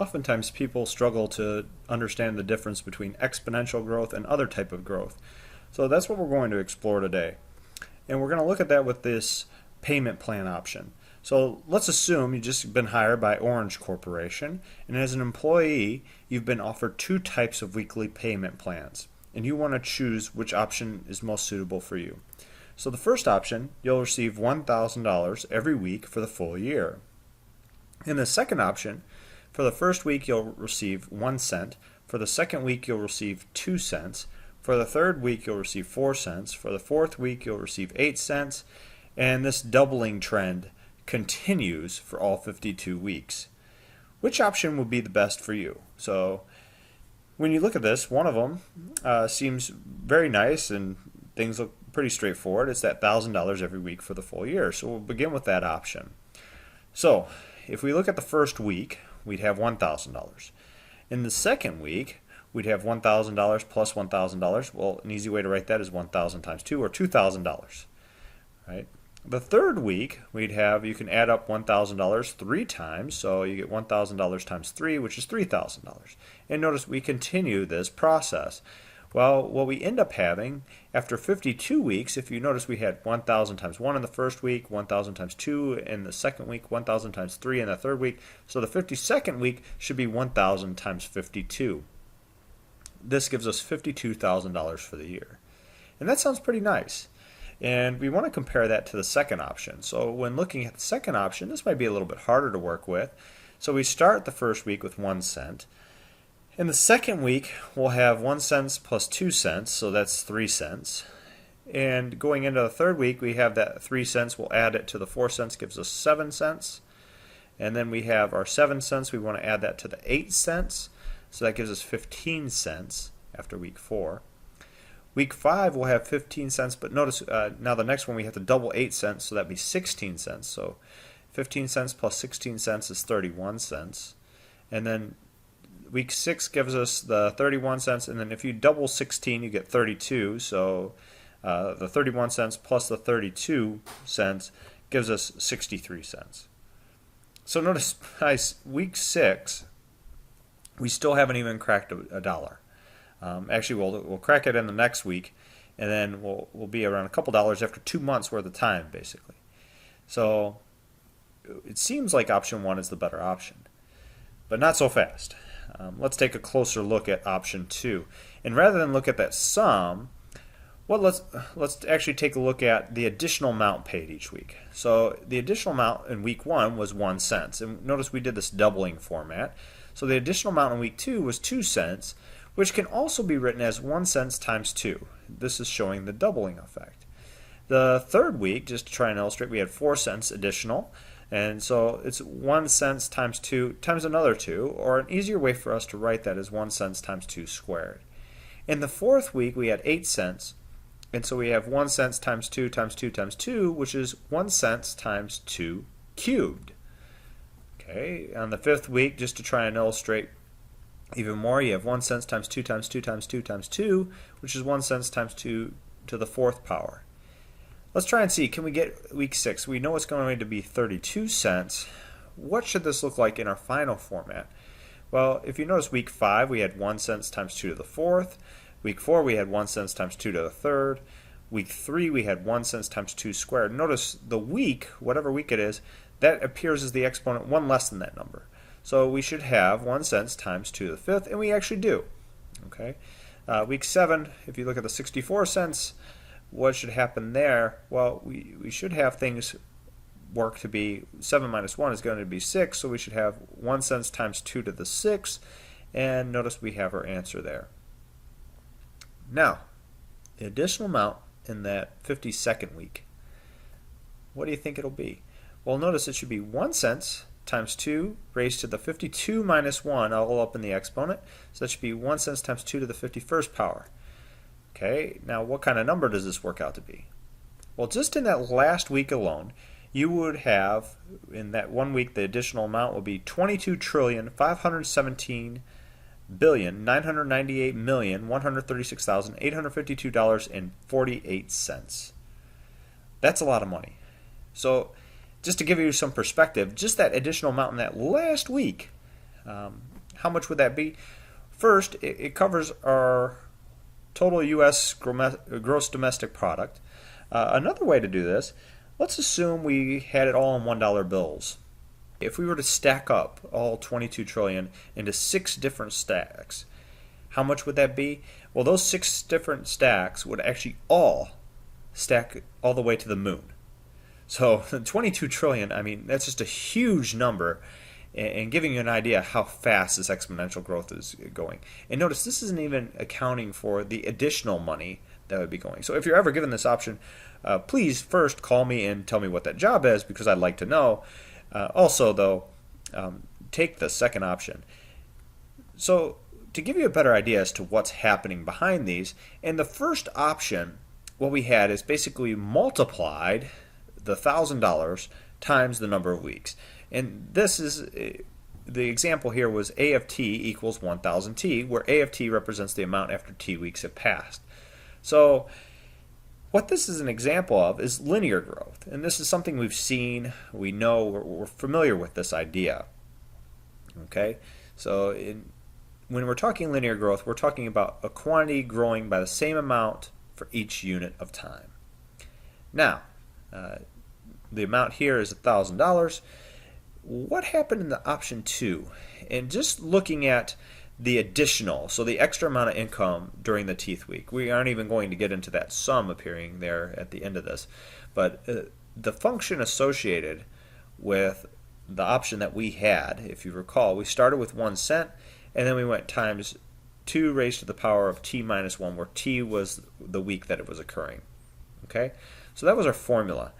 Oftentimes people struggle to understand the difference between exponential growth and other type of growth. So that's what we're going to explore today. And we're going to look at that with this payment plan option. So let's assume you've just been hired by Orange Corporation, and as an employee you've been offered two types of weekly payment plans, and you want to choose which option is most suitable for you. So the first option, you'll receive $1,000 every week for the full year. In the second option, for the first week you'll receive 1 cent, for the second week you'll receive 2 cents, for the third week you'll receive 4 cents, for the fourth week you'll receive 8 cents, and this doubling trend continues for all 52 weeks. Which option would be the best for you? So when you look at this, one of them seems very nice and things look pretty straightforward. It's that $1,000 every week for the full year. So we'll begin with that option. So if we look at the first week, we'd have $1,000. In the second week, we'd have $1,000 plus $1,000. Well, an easy way to write that is 1,000 times 2, or $2,000. Right? The third week, we'd have, you can add up $1,000 3 times, so you get $1,000 times 3, which is $3,000. And notice we continue this process. Well, what we end up having after 52 weeks, if you notice we had 1,000 times 1 in the first week, 1,000 times 2 in the second week, 1,000 times 3 in the third week, so the 52nd week should be 1,000 times 52. This gives us $52,000 for the year. And that sounds pretty nice. And we want to compare that to the second option. So when looking at the second option, this might be a little bit harder to work with. So we start the first week with 1 cent. In the second week, we'll have 1 cent plus 2 cents, so that's 3 cents. And going into the third week, we have that 3 cents, we'll add it to the 4 cents, gives us 7 cents. And then we have our 7 cents, we want to add that to the 8 cents, so that gives us 15 cents after week 4. Week 5, we'll have 15 cents, but notice now the next one we have to double 8 cents, so that'd be 16 cents. So 15 cents plus 16 cents is 31 cents. And then week 6 gives us the 31 cents, and then if you double 16, you get 32. So the 31 cents plus the 32 cents gives us 63 cents. So notice, week 6, we still haven't even cracked a dollar. Actually, we'll crack it in the next week, and then we'll be around a couple dollars after 2 months worth of time, basically. So it seems like option 1 is the better option, but not so fast. Let's take a closer look at option 2, and rather than look at that sum, well, let's actually take a look at the additional amount paid each week. So the additional amount in week 1 was 1 cent, and notice we did this doubling format. So the additional amount in week 2 was 2 cents, which can also be written as 1 cent times 2. This is showing the doubling effect. The third week, just to try and illustrate, we had 4 cents additional, and so it's 1 cent times 2 times another 2, or an easier way for us to write that is 1 cent times 2 squared. In the fourth week, we had 8 cents, and so we have 1 cent times 2 times 2 times 2, which is 1 cent times 2 cubed. Okay, on the fifth week, just to try and illustrate even more, you have 1 cent times 2 times 2 times 2 times 2, which is 1 cent times 2 to the 4th power. Let's try and see, can we get week 6? We know it's going to be 32 cents. What should this look like in our final format? Well, if you notice, week 5 we had 1 cent times 2 to the 4th. Week 4 we had 1 cent times 2 to the 3rd. Week 3 we had 1 cent times 2 squared. Notice the week, whatever week it is, that appears as the exponent 1 less than that number. So we should have 1 cent times 2 to the 5th, and we actually do. Okay. Week 7, if you look at the 64 cents, what should happen there? Well, we should have things work to be 7 minus 1 is going to be 6, so we should have 1 cent times 2 to the 6th, and notice we have our answer there. Now, the additional amount in that 52nd week, what do you think it'll be? Well, notice it should be 1 cent times 2 raised to the 52 minus 1 all up in the exponent, so that should be 1 cent times 2 to the 51st power. Okay, now what kind of number does this work out to be? Well, just in that last week alone, you would have, in that 1 week, the additional amount will be $22,517,998,136,852.48. That's a lot of money. So just to give you some perspective, just that additional amount in that last week How much would that be? First, it covers our total U.S. gross domestic product. Another way to do this, let's assume we had it all in $1 bills. If we were to stack up all 22 trillion into 6 different stacks, how much would that be? Well, those 6 different stacks would actually all stack all the way to the moon. So 22 trillion, I mean, that's just a huge number, and giving you an idea how fast this exponential growth is going. And notice this isn't even accounting for the additional money that would be going. So if you're ever given this option, please first call me and tell me what that job is, because I'd like to know. Also, though, take the second option. So to give you a better idea as to what's happening behind these, in the first option, what we had is basically multiplied the $1,000 times the number of weeks. And this is, the example here was A of t equals 1,000t, where A of t represents the amount after t weeks have passed. So what this is an example of is linear growth. And this is something we've seen, we know, we're familiar with this idea. Okay, so when we're talking linear growth, we're talking about a quantity growing by the same amount for each unit of time. Now, the amount here is $1,000. What happened in the option 2? And just looking at the additional, so the extra amount of income during the teeth week. We aren't even going to get into that sum appearing there at the end of this. But the function associated with the option that we had, if you recall, we started with 1 cent, and then we went times 2 raised to the power of t minus 1, where t was the week that it was occurring. Okay, so that was our formula.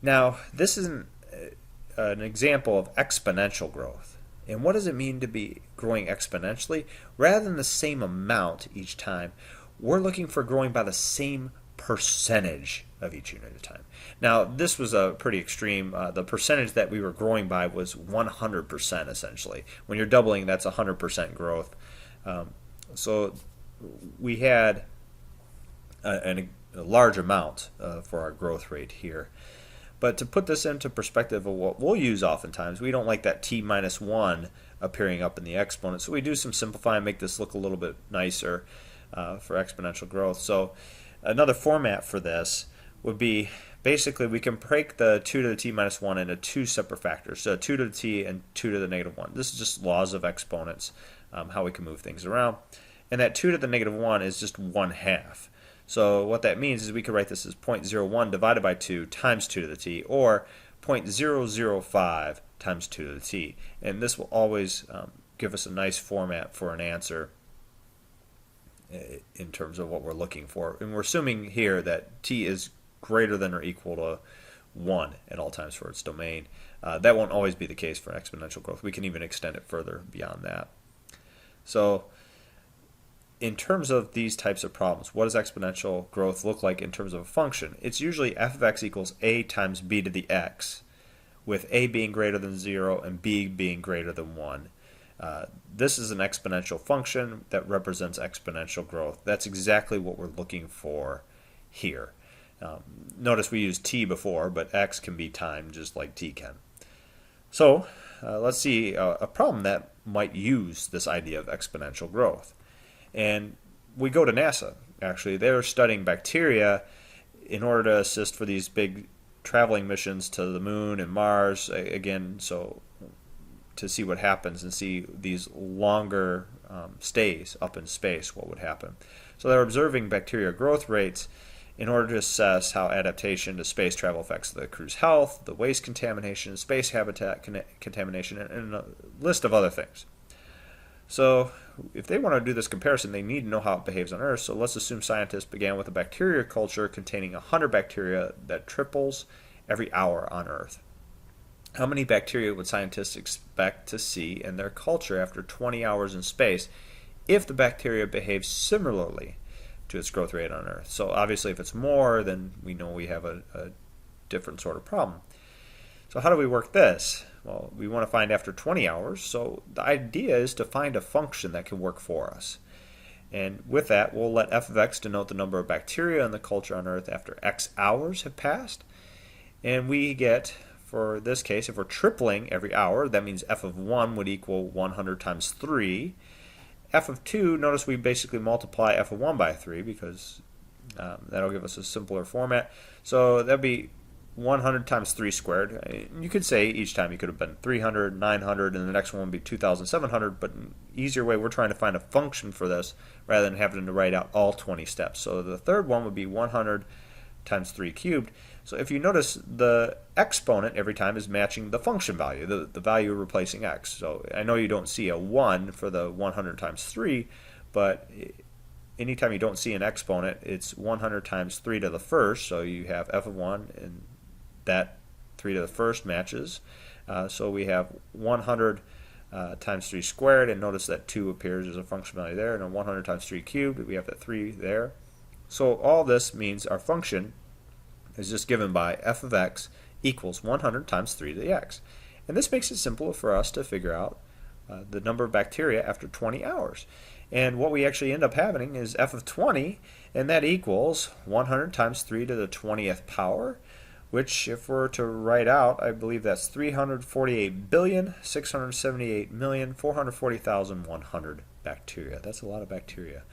Now, this is an example of exponential growth. And what does it mean to be growing exponentially? Rather than the same amount each time, we're looking for growing by the same percentage of each unit of time. Now, this was a pretty extreme. The percentage that we were growing by was 100% essentially. When you're doubling, that's 100% growth. So we had a large amount for our growth rate here. But to put this into perspective of what we'll use oftentimes, we don't like that t minus 1 appearing up in the exponent. So we do some simplifying, make this look a little bit nicer for exponential growth. So another format for this would be, basically we can break the 2 to the t minus 1 into 2 separate factors. So 2 to the t and 2 to the negative 1. This is just laws of exponents, how we can move things around. And that 2 to the negative 1 is just 1/2. So what that means is we could write this as 0.01 divided by 2 times 2 to the t, or 0.005 times 2 to the t. And this will always give us a nice format for an answer in terms of what we're looking for. And we're assuming here that t is greater than or equal to 1 at all times for its domain. That won't always be the case for exponential growth. We can even extend it further beyond that. So in terms of these types of problems, what does exponential growth look like in terms of a function? It's usually f of x equals a times b to the x, with a being greater than 0 and b being greater than 1. This is an exponential function that represents exponential growth. That's exactly what we're looking for here. Notice we used t before, but x can be time just like t can. So let's see a problem that might use this idea of exponential growth. And we go to NASA, actually. They're studying bacteria in order to assist for these big traveling missions to the moon and Mars, again, so to see what happens and see these longer stays up in space, what would happen. So they're observing bacteria growth rates in order to assess how adaptation to space travel affects the crew's health, the waste contamination, space habitat contamination, and a list of other things. So if they want to do this comparison, they need to know how it behaves on Earth. So let's assume scientists began with a bacteria culture containing 100 bacteria that triples every hour on Earth. How many bacteria would scientists expect to see in their culture after 20 hours in space if the bacteria behaves similarly to its growth rate on Earth? So obviously if it's more, then we know we have a different sort of problem. So how do we work this? Well, we want to find after 20 hours, so the idea is to find a function that can work for us. And with that, we'll let f of x denote the number of bacteria in the culture on Earth after x hours have passed. And we get for this case, if we're tripling every hour, that means f of 1 would equal 100 times 3. F of 2, notice we basically multiply f of 1 by 3 because that'll give us a simpler format. So that'd be 100 times 3 squared. You could say each time you could have been 300, 900, and the next one would be 2,700, but an easier way, we're trying to find a function for this rather than having to write out all 20 steps. So the third one would be 100 times 3 cubed. So if you notice, the exponent every time is matching the function value, the value replacing x. So I know you don't see a 1 for the 100 times 3, but anytime you don't see an exponent, it's 100 times 3 to the first. So you have f of 1, and that 3 to the first matches. So we have 100 times 3 squared, and notice that 2 appears as a function value there, and then 100 times 3 cubed, we have that 3 there. So all this means our function is just given by f of x equals 100 times 3 to the x. And this makes it simple for us to figure out the number of bacteria after 20 hours. And what we actually end up having is f of 20, and that equals 100 times 3 to the 20th power, which if we're to write out, I believe that's 348,678,440,100 bacteria. That's a lot of bacteria.